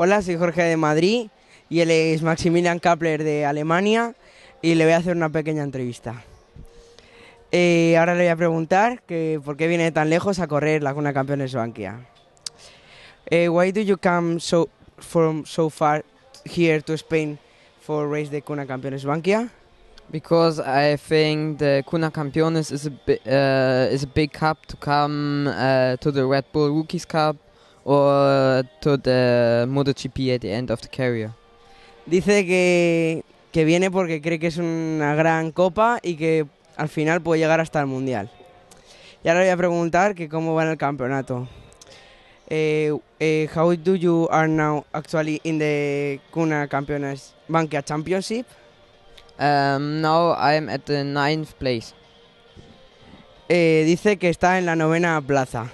Hola, soy Jorge de Madrid y él es Maximilian Kapler de Alemania y le voy a hacer una pequeña entrevista. Ahora le voy a preguntar que por qué viene tan lejos a correr la Kuna Campeones Bankia. Why do you come from so far here to Spain for race the Kuna Campeones Bankia? Because I think the Kuna Campeones is a big cup to come to the Red Bull Rookies Cup or to the MotoGP at the end of the career. Dice que viene porque cree que es una gran copa y que al final puede llegar hasta el Mundial. Y ahora le voy a preguntar que cómo va en el campeonato. How do you are now actually in the Kuna Campeones Bankia Championship? Now I'm at the 9th place. Dice que está en la 9ª plaza.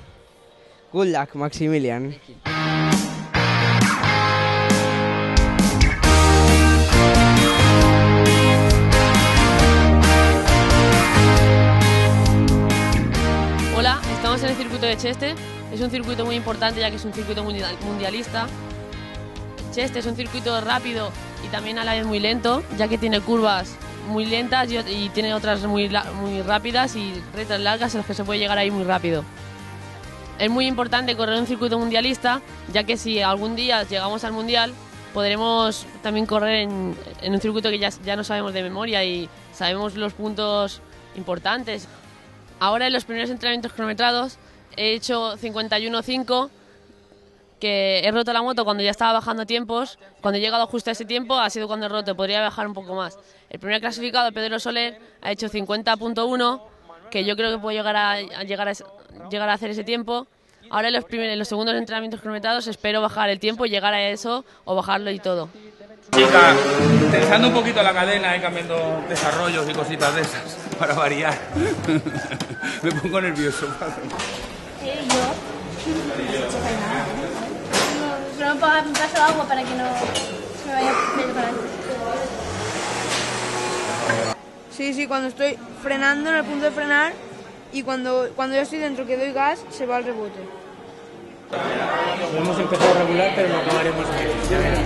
Good luck, Maximilian. Hola, estamos en el circuito de Cheste. Es un circuito muy importante ya que es un circuito mundialista. Cheste es un circuito rápido y también a la vez muy lento, ya que tiene curvas muy lentas y tiene otras muy rápidas y rectas largas en las que se puede llegar ahí muy rápido. Es muy importante correr un circuito mundialista, ya que si algún día llegamos al mundial podremos también correr en un circuito que ya no sabemos de memoria y sabemos los puntos importantes. Ahora en los primeros entrenamientos cronometrados he hecho 51.5, que he roto la moto cuando ya estaba bajando tiempos. Cuando he llegado justo a ese tiempo ha sido cuando he roto, podría bajar un poco más. El primer clasificado, Pedro Soler, ha hecho 50.1, que yo creo que puedo llegar a hacer ese tiempo. Ahora en los segundos entrenamientos cronometrados espero bajar el tiempo y llegar a eso o bajarlo y todo. Chica, tensando un poquito la cadena y cambiando desarrollos y cositas de esas, para variar. Me pongo nervioso. Solo me pongo un vaso de agua para que no se me vaya a preparar. Sí, cuando estoy frenando en el punto de frenar y cuando yo estoy dentro que doy gas, se va al rebote. Hemos empezado regular, pero no acabaremos bien, ya verás.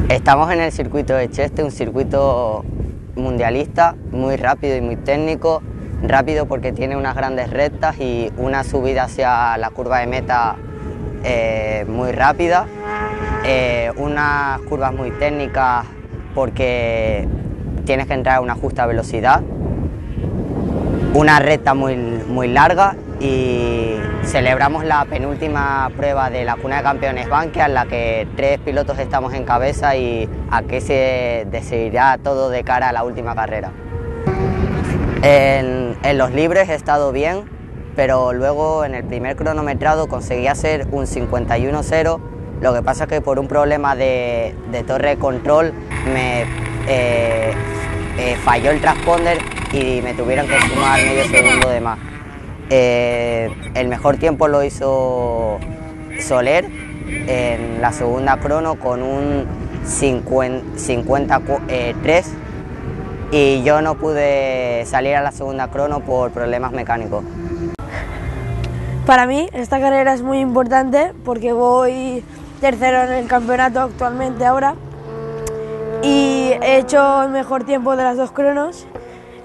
Estamos en el circuito de Cheste, un circuito mundialista, muy rápido y muy técnico. Rápido porque tiene unas grandes rectas y una subida hacia la curva de meta muy rápida. Unas curvas muy técnicas porque tienes que entrar a una justa velocidad. Una recta muy larga y celebramos la penúltima prueba de la Kuna de Campeones Bankia en la que 3 pilotos estamos en cabeza y aquí se decidirá todo de cara a la última carrera. En los libres he estado bien, pero luego en el primer cronometrado conseguí hacer un 51.0. Lo que pasa es que por un problema de torre de control me falló el transponder y me tuvieron que sumar medio segundo de más. El mejor tiempo lo hizo Soler en la segunda crono con un 53 y yo no pude salir a la segunda crono por problemas mecánicos. Para mí esta carrera es muy importante porque voy tercero en el campeonato actualmente ahora y he hecho el mejor tiempo de las 2 cronos,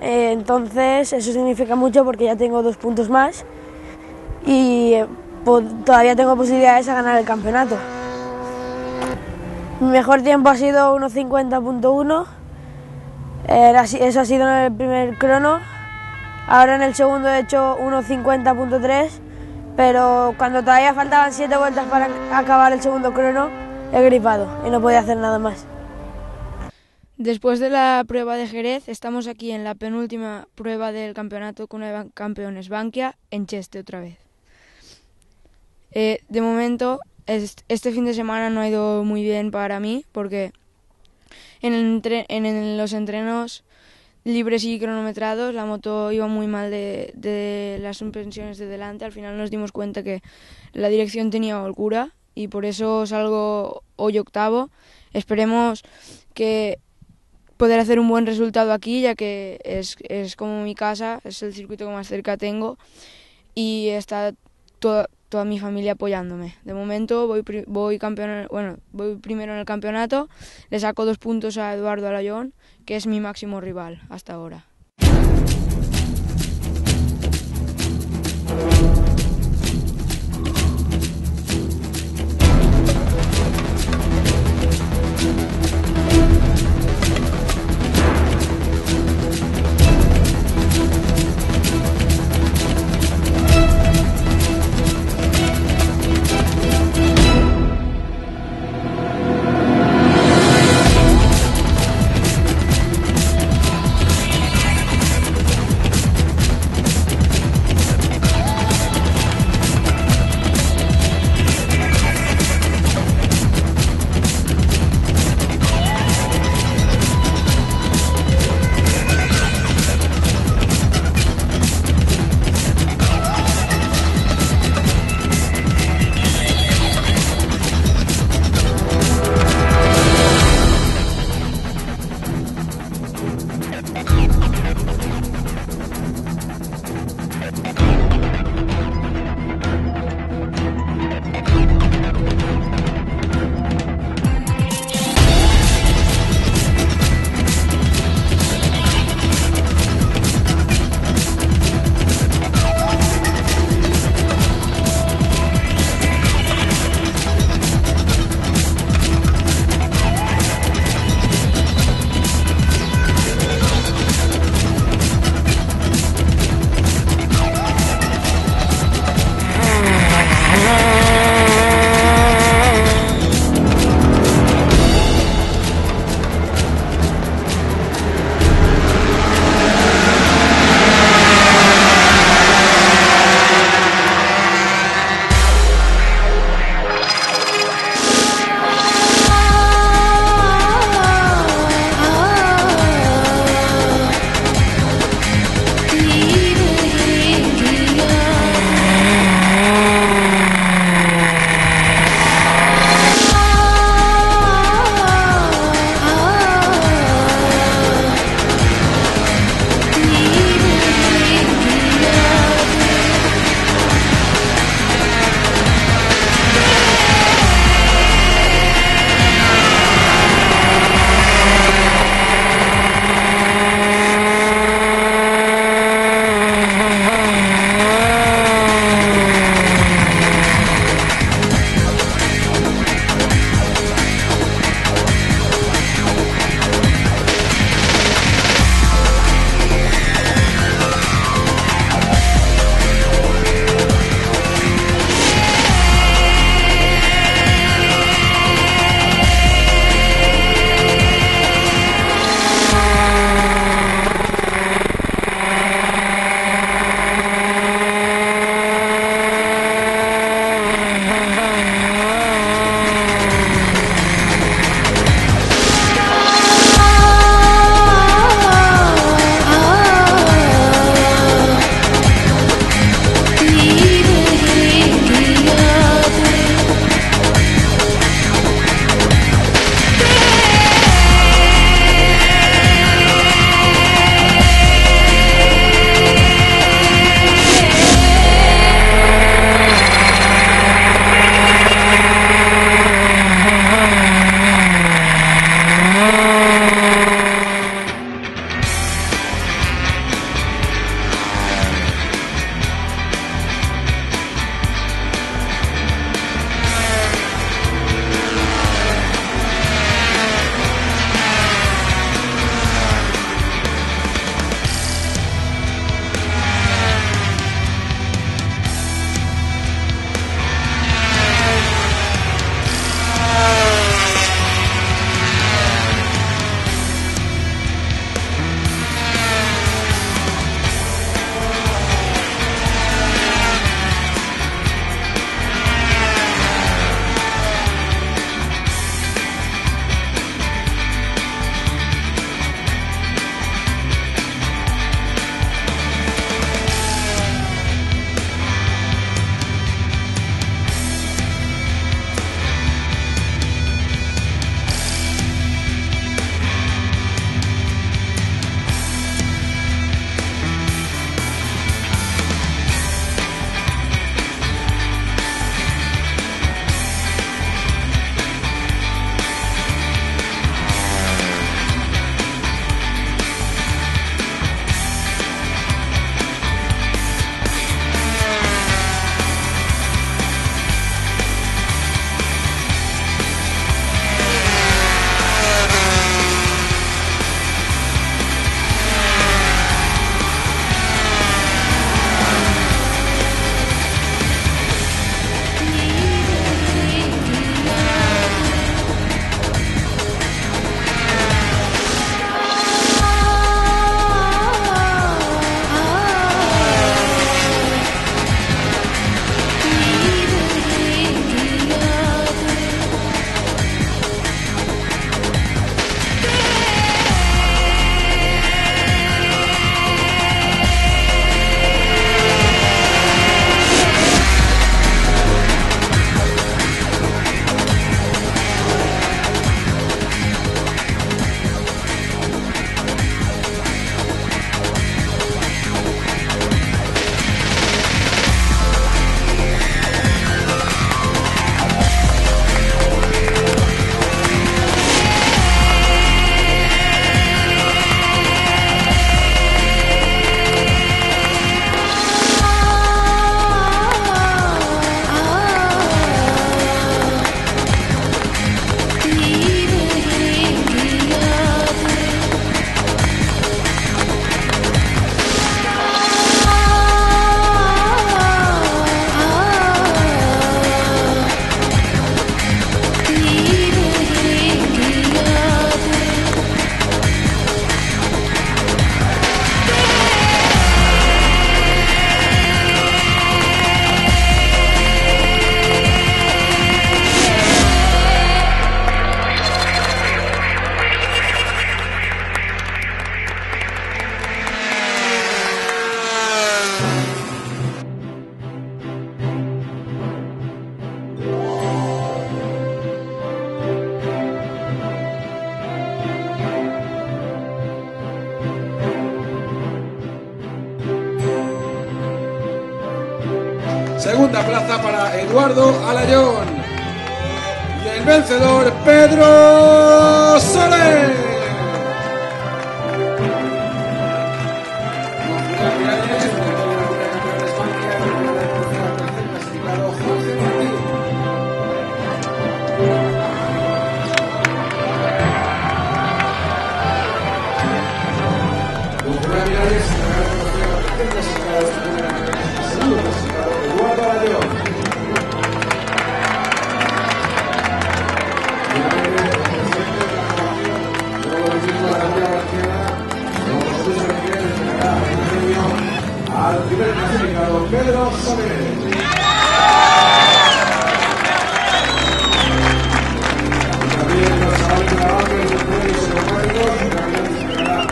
entonces eso significa mucho porque ya tengo 2 puntos más y todavía tengo posibilidades a ganar el campeonato. Mi mejor tiempo ha sido 1.50.1, eso ha sido en el primer crono. Ahora en el segundo he hecho 1.50.3, pero cuando todavía faltaban 7 vueltas para acabar el segundo crono, he gripado y no podía hacer nada más. Después de la prueba de Jerez, estamos aquí en la penúltima prueba del campeonato con campeones Bankia en Cheste otra vez. De momento, este fin de semana no ha ido muy bien para mí porque en los entrenos libres y cronometrados la moto iba muy mal de las suspensiones de delante. Al final nos dimos cuenta que la dirección tenía holgura y por eso salgo hoy octavo. Esperemos que poder hacer un buen resultado aquí, ya que es como mi casa, es el circuito que más cerca tengo y está toda mi familia apoyándome. De momento voy primero en el campeonato, le saco 2 puntos a Eduardo Alayón, que es mi máximo rival hasta ahora. segunda plaza para Eduardo Alayón. Y el vencedor, Pedro Soler. Al primer clasificado, Pedro Soler. También los chavales de la banda de los premios económicos, y también se entregará el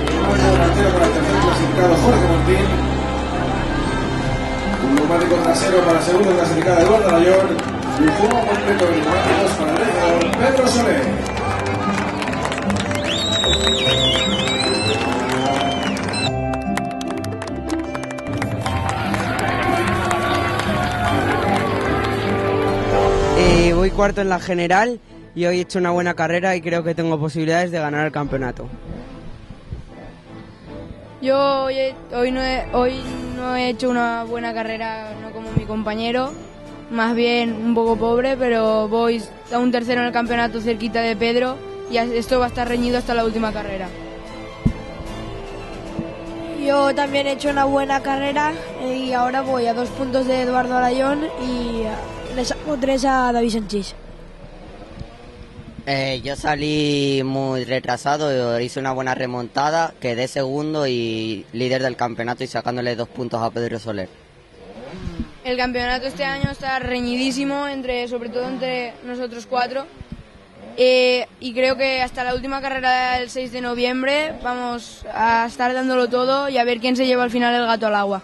neumático delantero para el tercer clasificado, Jorge Montín. Un neumático trasero para el segundo clasificado, Eduardo Alayón. Y un juego completo de neumáticos para el vencedor, Pedro Soler. Voy cuarto en la general y hoy he hecho una buena carrera y creo que tengo posibilidades de ganar el campeonato. Yo hoy no he hecho una buena carrera, no como mi compañero, más bien un poco pobre, pero voy a un tercero en el campeonato cerquita de Pedro y esto va a estar reñido hasta la última carrera. Yo también he hecho una buena carrera y ahora voy a 2 puntos de Eduardo Alayón y le saco 3 a David Sánchez. Yo salí muy retrasado, hice una buena remontada, quedé segundo y líder del campeonato y sacándole 2 puntos a Pedro Soler. El campeonato este año está reñidísimo, sobre todo entre nosotros 4. Y creo que hasta la última carrera del 6 de noviembre vamos a estar dándolo todo y a ver quién se lleva al final el gato al agua.